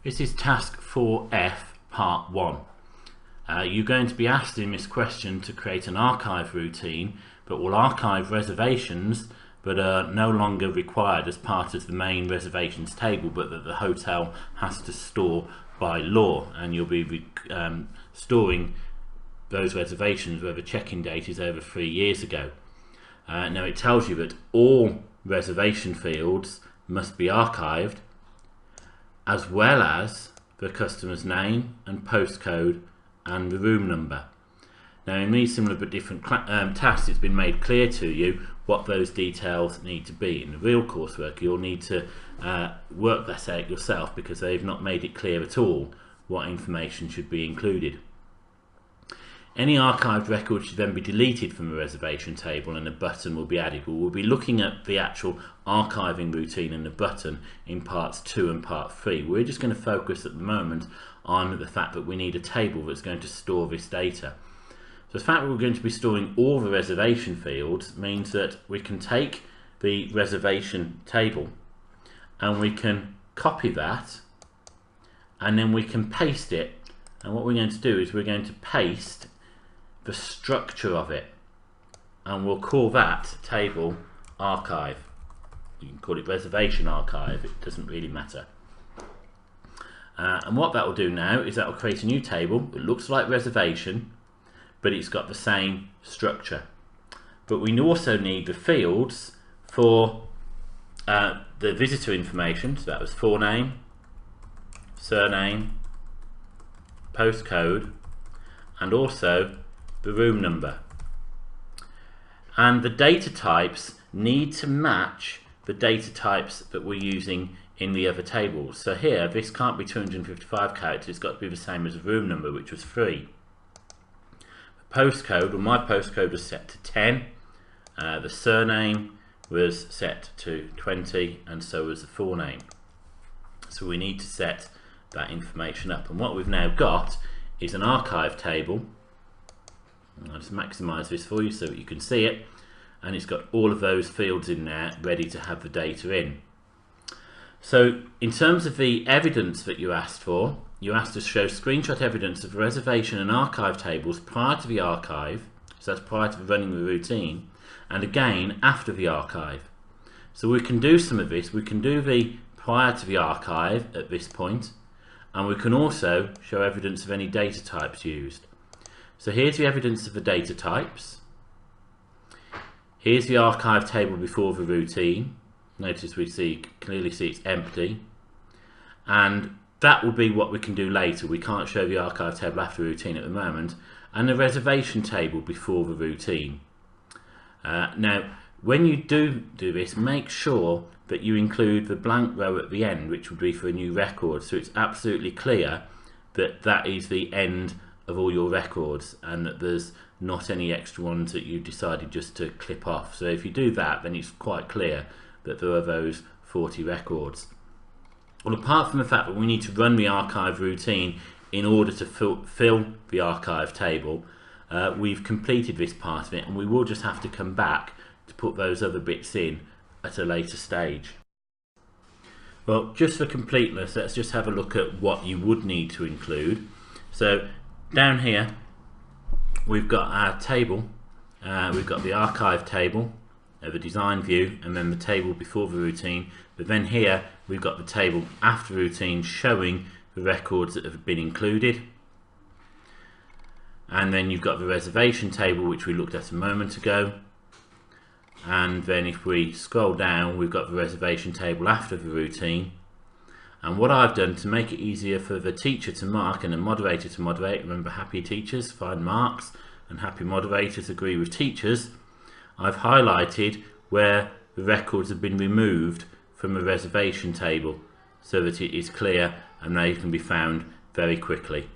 This is task 4F, part 1. You're going to be asked in this question to create an archive routine that will archive reservations that are no longer required as part of the main reservations table, but that the hotel has to store by law, and you'll be storing those reservations where the check-in date is over 3 years ago. Now it tells you that all reservation fields must be archived, as well as the customer's name and postcode and the room number. Now in these similar but different tasks, it's been made clear to you what those details need to be. In the real coursework, you'll need to work that out yourself, because they've not made it clear at all what information should be included. Any archived record should then be deleted from the reservation table, and a button will be added. We'll be looking at the actual archiving routine and the button in parts 2 and part 3. We're just going to focus at the moment on the fact that we need a table that's going to store this data. So the fact that we're going to be storing all the reservation fields means that we can take the reservation table and we can copy that, and then we can paste it. And what we're going to do is we're going to paste the structure of it, and we'll call that table archive. You can call it reservation archive, it doesn't really matter. And what that will do now is that will create a new table. It looks like reservation, but it's got the same structure. But we also need the fields for the visitor information. So that was forename, surname, postcode, and also the room number. And the data types need to match the data types that we're using in the other tables. So here, this can't be 255 characters, it's got to be the same as the room number, which was 3. The postcode, well, my postcode was set to 10, the surname was set to 20, and so was the forename. So we need to set that information up, and what we've now got is an archive table. I'll just maximize this for you so that you can see it, and it's got all of those fields in there ready to have the data in. So in terms of the evidence that you asked for, you asked to show screenshot evidence of reservation and archive tables prior to the archive, so that's prior to running the routine, and again after the archive. So we can do some of this. We can do the prior to the archive at this point, and we can also show evidence of any data types used. So here's the evidence of the data types. Here's the archive table before the routine. Notice we clearly see it's empty. And that will be what we can do later. We can't show the archive table after the routine at the moment. And the reservation table before the routine. Now, when you do this, make sure that you include the blank row at the end, which would be for a new record. So it's absolutely clear that that is the end of all your records, and that there's not any extra ones that you decided just to clip off. So if you do that, then it's quite clear that there are those 40 records. Well, apart from the fact that we need to run the archive routine in order to fill the archive table, we've completed this part of it, and we will just have to come back to put those other bits in at a later stage. Well, just for completeness, let's just have a look at what you would need to include. So down here we've got our table, we've got the archive table, the design view, and then the table before the routine. But then here we've got the table after routine showing the records that have been included. And then you've got the reservation table, which we looked at a moment ago. And then if we scroll down, we've got the reservation table after the routine. And what I've done to make it easier for the teacher to mark and the moderator to moderate, remember, happy teachers find marks and happy moderators agree with teachers, I've highlighted where the records have been removed from the reservation table so that it is clear and they can be found very quickly.